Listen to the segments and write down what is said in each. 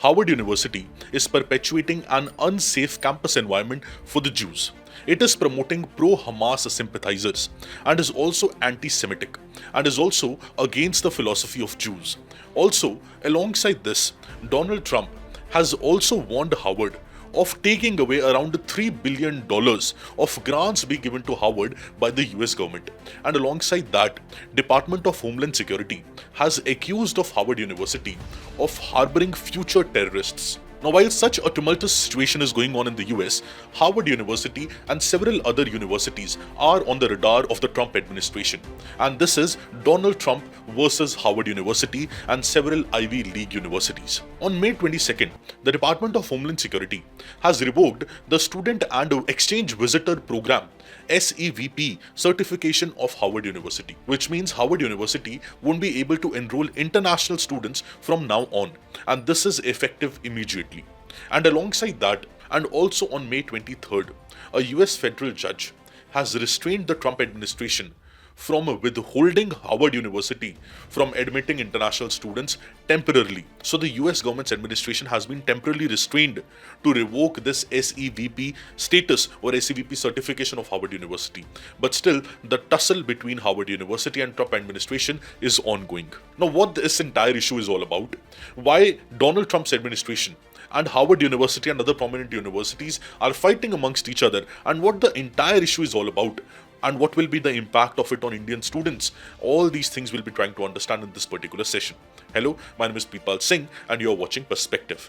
Harvard University is perpetuating an unsafe campus environment for the Jews. It is promoting pro-Hamas sympathizers and is also anti-Semitic and is also against the philosophy of Jews. Also, alongside this, Donald Trump has also warned Harvard of taking away around $3 billion of grants being given to Harvard by the US government. And alongside that, Department of Homeland Security has accused of Harvard University of harboring future terrorists. Now, while such a tumultuous situation is going on in the US, Harvard University and several other universities are on the radar of the Trump administration. And this is Donald Trump versus Harvard University and several Ivy League universities. On May 22nd, the Department of Homeland Security has revoked the Student and Exchange Visitor Program SEVP certification of Harvard University, which means Harvard University won't be able to enroll international students from now on, and this is effective immediately. And alongside that, and also on May 23rd, a US federal judge has restrained the Trump administration from withholding Harvard University from admitting international students temporarily. So the US government's administration has been temporarily restrained to revoke this SEVP status or SEVP certification of Harvard University. But still, the tussle between Harvard University and Trump administration is ongoing. Now, what this entire issue is all about, why Donald Trump's administration and Harvard University and other prominent universities are fighting amongst each other, and what the entire issue is all about, and what will be the impact of it on Indian students. All these things we'll be trying to understand in this particular session. Hello, my name is Pipal Singh and you're watching Perspective.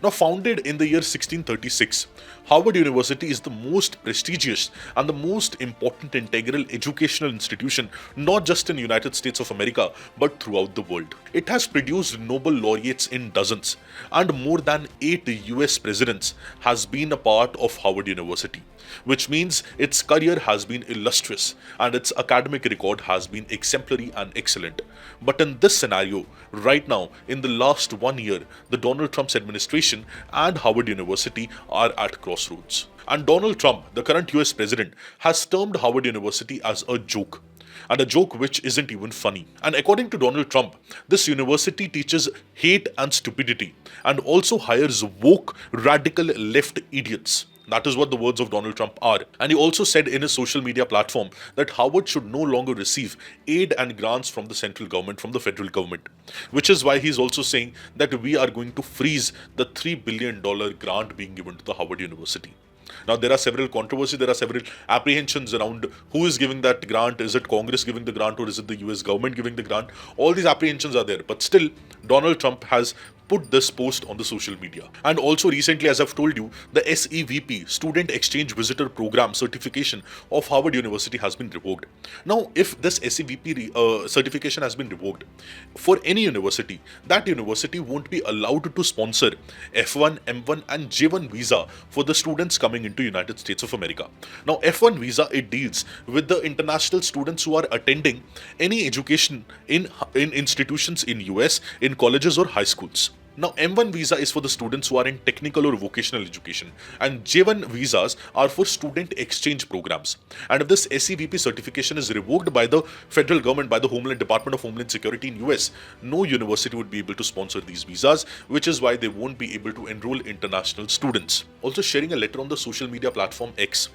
Now, founded in the year 1636, Harvard University is the most prestigious and the most important integral educational institution, not just in the United States of America, but throughout the world. It has produced Nobel laureates in dozens, and more than 8 US presidents has been a part of Harvard University, which means its career has been illustrious and its academic record has been exemplary and excellent. But in this scenario, right now, in the last 1 year, the Donald Trump's administration and Harvard University are at crossroads. And Donald Trump, the current US president, has termed Harvard University as a joke. And a joke which isn't even funny. And according to Donald Trump, this university teaches hate and stupidity and also hires woke, radical left idiots. That is what the words of Donald Trump are. And he also said in his social media platform that Harvard should no longer receive aid and grants from the central government, from the federal government. Which is why he's also saying that we are going to freeze the $3 billion grant being given to the Harvard University. Now, there are several controversies, there are several apprehensions around who is giving that grant. Is it Congress giving the grant or is it the US government giving the grant? All these apprehensions are there. But still, Donald Trump has put this post on the social media. And also recently, as I've told you, the SEVP, Student Exchange Visitor Program certification of Harvard University has been revoked. Now, if this SEVP certification has been revoked for any university, that university won't be allowed to sponsor F1, M1 and J1 visa for the students coming into United States of America. Now, F1 visa, it deals with the international students who are attending any education in institutions in US, in colleges or high schools. Now, M1 visa is for the students who are in technical or vocational education, and J1 visas are for student exchange programs. And if this SEVP certification is revoked by the federal government, by the Department of Homeland Security in US, no university would be able to sponsor these visas, which is why they won't be able to enroll international students. Also, sharing a letter on the social media platform X,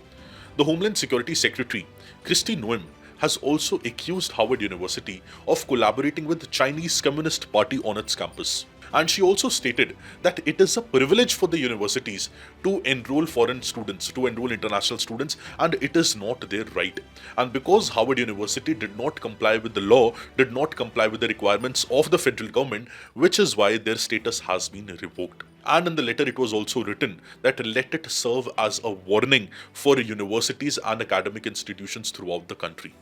the Homeland Security Secretary, Kristi Noem, has also accused Harvard University of collaborating with the Chinese Communist Party on its campus. And she also stated that it is a privilege for the universities to enroll foreign students, to enroll international students, and it is not their right. And because Harvard University did not comply with the law, did not comply with the requirements of the federal government, which is why their status has been revoked. And in the letter, it was also written that let it serve as a warning for universities and academic institutions throughout the country.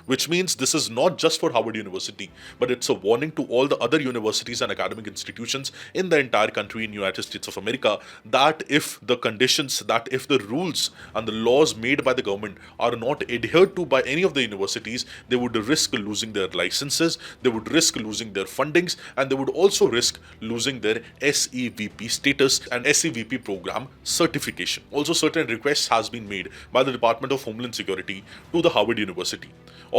Which means this is not just for Harvard University, but it's a warning to all the other universities and academic institutions in the entire country in the United States of America that if the conditions, that if the rules and the laws made by the government are not adhered to by any of the universities, they would risk losing their licenses, they would risk losing their fundings, and they would also risk losing their SEVP status and SEVP program certification. Also, certain requests has been made by the Department of Homeland Security to the Harvard University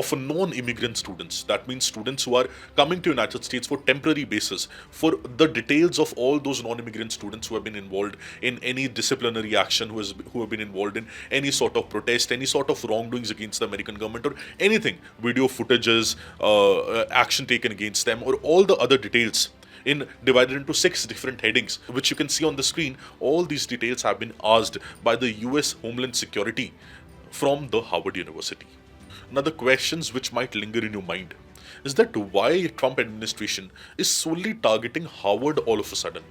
of non-immigrant students. That means students who are coming to United States for temporary basis. For the details of all those non-immigrant students who have been involved in any disciplinary action, who have been involved in any sort of protest, any sort of wrongdoings against the American government or anything, video footages, action taken against them, or all the other details divided into 6 different headings, which you can see on the screen. All these details have been asked by the US Homeland Security from the Harvard University. Now, the questions which might linger in your mind is that why Trump administration is solely targeting Harvard all of a sudden.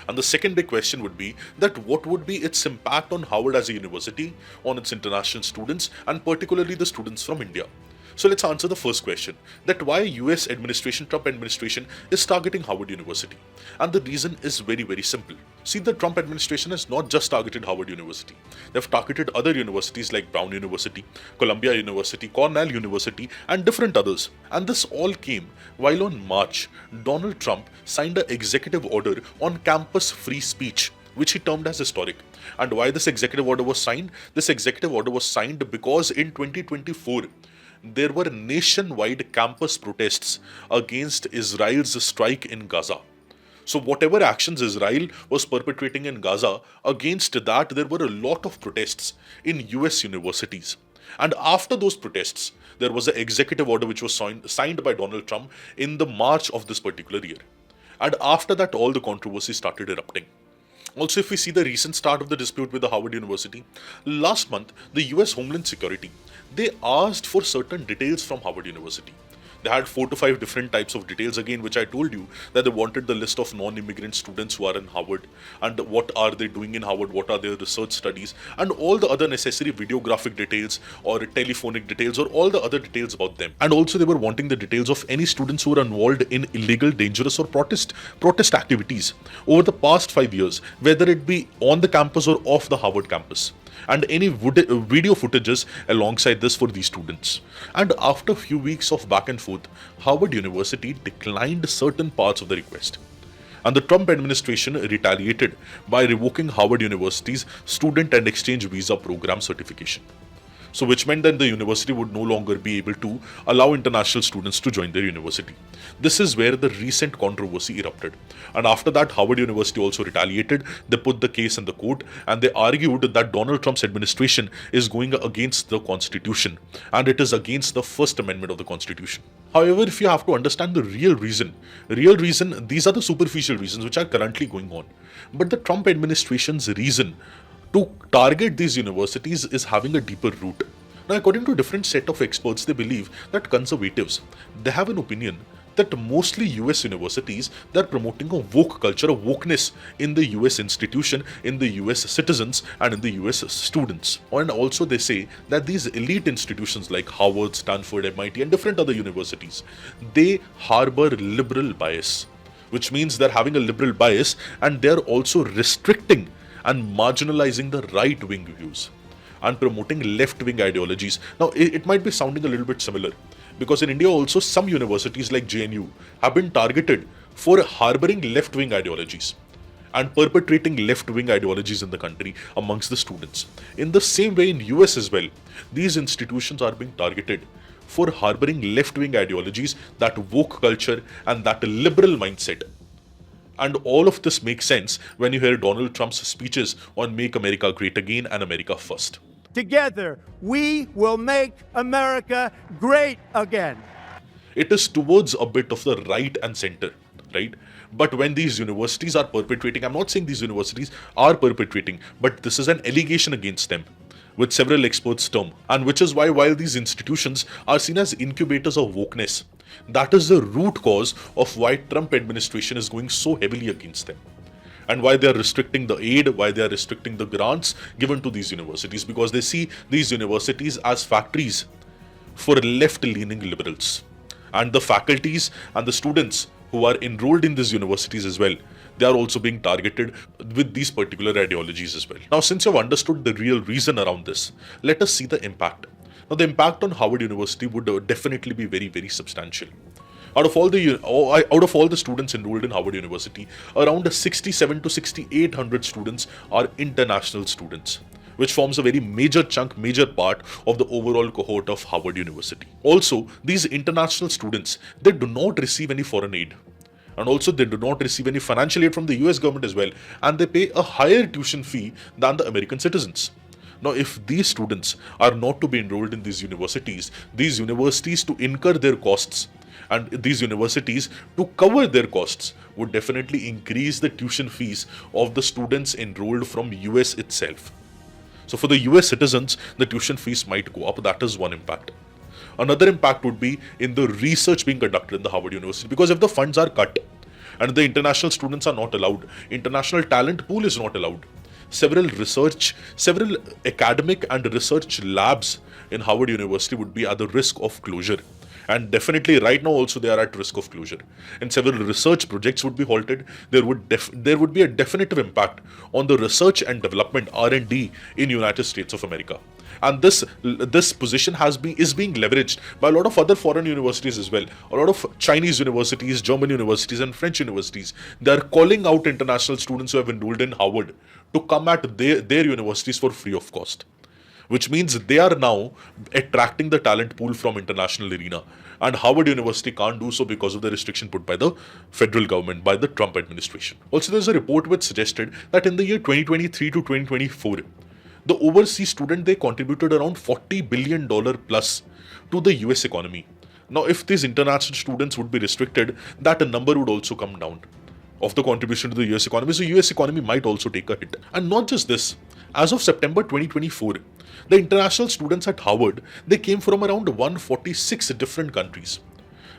And the second big question would be that what would be its impact on Harvard as a university, on its international students, and particularly the students from India. So let's answer the first question, that why US administration, Trump administration is targeting Harvard University. And the reason is very, very simple. See, the Trump administration has not just targeted Harvard University. They've targeted other universities like Brown University, Columbia University, Cornell University, and different others. And this all came while on March, Donald Trump signed an executive order on campus free speech, which he termed as historic. And why this executive order was signed? This executive order was signed because in 2024, there were nationwide campus protests against Israel's strike in Gaza. So whatever actions Israel was perpetrating in Gaza, against that there were a lot of protests in US universities. And after those protests, there was an executive order which was signed by Donald Trump in the March of this particular year. And after that, all the controversy started erupting. Also, if we see the recent start of the dispute with the Harvard University, last month, the US Homeland Security, they asked for certain details from Harvard University. They had 4 to 5 different types of details, again, which I told you, that they wanted the list of non-immigrant students who are in Harvard, and what are they doing in Harvard, what are their research studies, and all the other necessary videographic details or telephonic details or all the other details about them. And also they were wanting the details of any students who were involved in illegal, dangerous or protest activities over the past 5 years, whether it be on the campus or off the Harvard campus, and any video footages alongside this for these students. And after a few weeks of back and forth, Harvard University declined certain parts of the request. And the Trump administration retaliated by revoking Harvard University's student and exchange visa program certification. So which meant that the university would no longer be able to allow international students to join their university. This is where the recent controversy erupted. And after that, Harvard University also retaliated. They put the case in the court and they argued that Donald Trump's administration is going against the Constitution and it is against the First Amendment of the Constitution. However, if you have to understand the real reason, these are the superficial reasons which are currently going on. But the Trump administration's reason to target these universities is having a deeper root. Now, according to a different set of experts, they believe that conservatives, they have an opinion that mostly US universities, they're promoting a woke culture, a wokeness in the US institution, in the US citizens and in the US students. And also they say that these elite institutions like Harvard, Stanford, MIT and different other universities, they harbor liberal bias, which means they're having a liberal bias and they're also restricting and marginalizing the right-wing views and promoting left-wing ideologies. Now, it might be sounding a little bit similar because in India also some universities like JNU have been targeted for harboring left-wing ideologies and perpetrating left-wing ideologies in the country amongst the students. In the same way in US as well, these institutions are being targeted for harboring left-wing ideologies, that woke culture and that liberal mindset. And all of this makes sense when you hear Donald Trump's speeches on Make America Great Again and America First. Together, we will make America great again. It is towards a bit of the right and center, right? But when these universities are perpetrating, I'm not saying these universities are perpetrating, but this is an allegation against them, with several experts' term, and which is why while these institutions are seen as incubators of wokeness, that is the root cause of why Trump administration is going so heavily against them. And why they are restricting the aid, why they are restricting the grants given to these universities, because they see these universities as factories for left-leaning liberals. And the faculties and the students who are enrolled in these universities as well, they are also being targeted with these particular ideologies as well. Now, since you have understood the real reason around this, let us see the impact. Now, the impact on Harvard University would definitely be very, very substantial. Out of all the students enrolled in Harvard University, around 67 to 6,800 students are international students, which forms a very major chunk, major part of the overall cohort of Harvard University. Also, these international students, they do not receive any foreign aid. And also they do not receive any financial aid from the US government as well. And they pay a higher tuition fee than the American citizens. Now, if these students are not to be enrolled in these universities to incur their costs, and these universities to cover their costs, would definitely increase the tuition fees of the students enrolled from US itself. So for the US citizens, the tuition fees might go up. That is one impact. Another impact would be in the research being conducted in the Harvard University, because if the funds are cut and the international students are not allowed, international talent pool is not allowed, several academic and research labs in Harvard University would be at the risk of closure. And definitely right now also they are at risk of closure. And several research projects would be halted. There would be a definitive impact on the research and development R&D in United States of America. And this position is being leveraged by a lot of other foreign universities as well. A lot of Chinese universities, German universities, and French universities. They are calling out international students who have enrolled in Harvard to come at their universities for free of cost, which means they are now attracting the talent pool from international arena. And Harvard University can't do so because of the restriction put by the federal government, by the Trump administration. Also, there's a report which suggested that in the year 2023 to 2024, the overseas student, they contributed around $40 billion plus to the US economy. Now, if these international students would be restricted, that number would also come down of the contribution to the US economy. So US economy might also take a hit. And not just this, as of September 2024, the international students at Harvard, they came from around 146 different countries.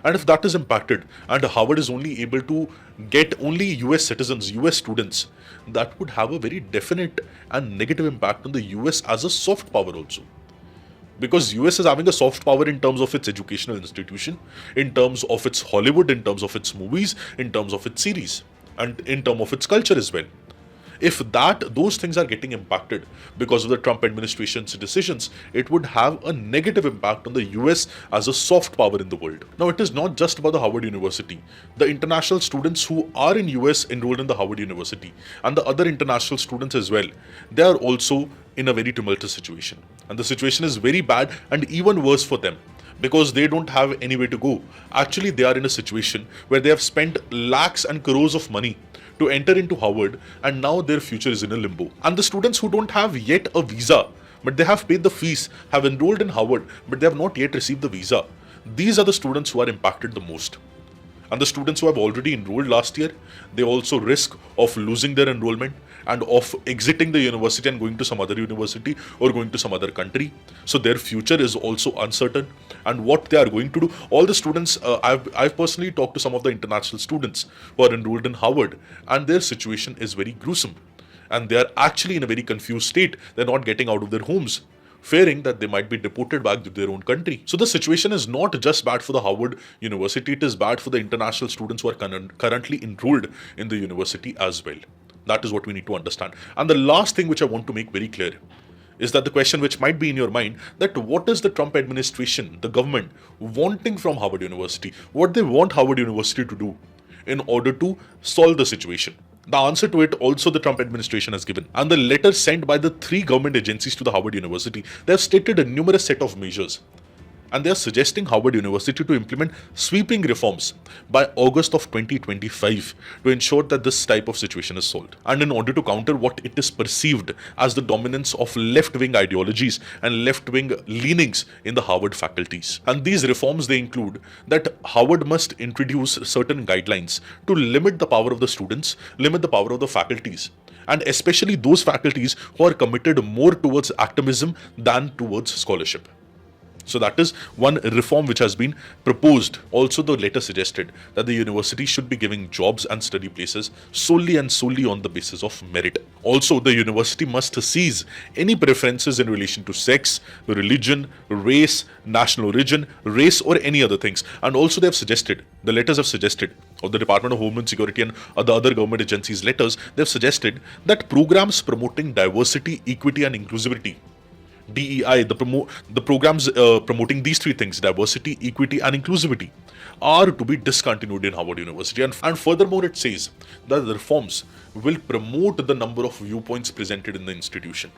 And if that is impacted and Harvard is only able to get only US citizens, US students, that would have a very definite and negative impact on the US as a soft power also. Because US is having a soft power in terms of its educational institution, in terms of its Hollywood, in terms of its movies, in terms of its series, and in terms of its culture as well. If those things are getting impacted because of the Trump administration's decisions, it would have a negative impact on the US as a soft power in the world. Now, it is not just about the Harvard University. The international students who are in US enrolled in the Harvard University and the other international students as well, they are also in a very tumultuous situation. And the situation is very bad and even worse for them, because they don't have anywhere to go. Actually, they are in a situation where they have spent lakhs and crores of money to enter into Harvard, and now their future is in a limbo. And the students who don't have yet a visa, but they have paid the fees, have enrolled in Harvard, but they have not yet received the visa, these are the students who are impacted the most. And the students who have already enrolled last year, they also risk of losing their enrollment and of exiting the university and going to some other university or going to some other country. So their future is also uncertain. And what they are going to do, all the students, I've personally talked to some of the international students who are enrolled in Harvard, and their situation is very gruesome. And they are actually in a very confused state. They're not getting out of their homes, fearing that they might be deported back to their own country. So the situation is not just bad for the Harvard University, it is bad for the international students who are currently enrolled in the university as well. That is what we need to understand. And the last thing which I want to make very clear is that the question which might be in your mind, that what is the Trump administration, the government, wanting from Harvard University? What they want Harvard University to do in order to solve the situation? The answer to it also the Trump administration has given. And the letter sent by the 3 government agencies to the Harvard University, they have stated a numerous set of measures. And they are suggesting Harvard University to implement sweeping reforms by August of 2025 to ensure that this type of situation is solved. And in order to counter what it is perceived as the dominance of left-wing ideologies and left-wing leanings in the Harvard faculties. And these reforms, they include that Harvard must introduce certain guidelines to limit the power of the students, limit the power of the faculties, and especially those faculties who are committed more towards activism than towards scholarship. So that is one reform which has been proposed. Also, the letter suggested that the university should be giving jobs and study places solely on the basis of merit. Also, the university must cease any preferences in relation to sex, religion, race, national origin, race, or any other things. And also, the letters have suggested, or the Department of Homeland Security and the other government agencies' letters, they've suggested that programs promoting diversity, equity, and inclusivity, DEI, the programs promoting these 3 things, diversity, equity, and inclusivity, are to be discontinued in Harvard University. And furthermore, it says that the reforms will promote the number of viewpoints presented in the institution.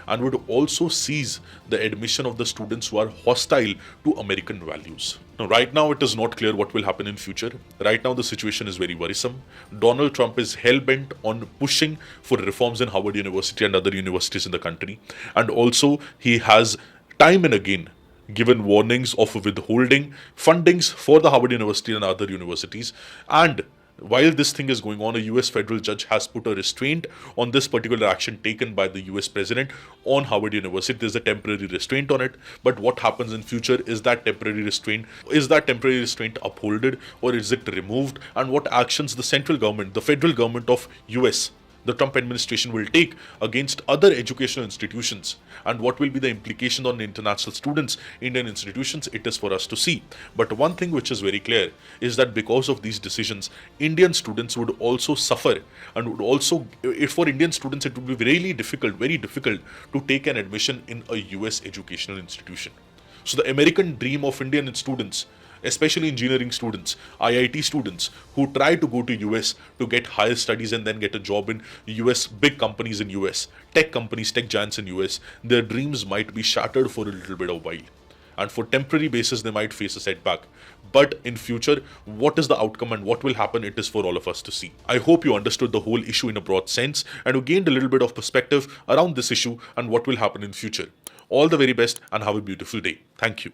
and would also seize the admission of the students who are hostile to American values. Now, right now, it is not clear what will happen in future. Right now, the situation is very worrisome. Donald Trump is hell-bent on pushing for reforms in Harvard University and other universities in the country. And also, he has time and again given warnings of withholding fundings for the Harvard University and other universities. And while this thing is going on, a US federal judge has put a restraint on this particular action taken by the US president on Harvard University. There's a temporary restraint on it. But what happens in future, is that temporary restraint upholded, or is it removed? And what actions the central government, the federal government of US, the Trump administration will take against other educational institutions, and what will be the implication on international students, Indian institutions, it is for us to see. But one thing which is very clear is that because of these decisions, Indian students would also suffer, and would also, for Indian students, it would be really difficult, very difficult to take an admission in a US educational institution. So the American dream of Indian students, especially engineering students, IIT students who try to go to US to get higher studies and then get a job in US, big companies in US, tech companies, tech giants in US, their dreams might be shattered for a little bit of while. And for temporary basis, they might face a setback. But in future, what is the outcome and what will happen, it is for all of us to see. I hope you understood the whole issue in a broad sense and you gained a little bit of perspective around this issue and what will happen in future. All the very best and have a beautiful day. Thank you.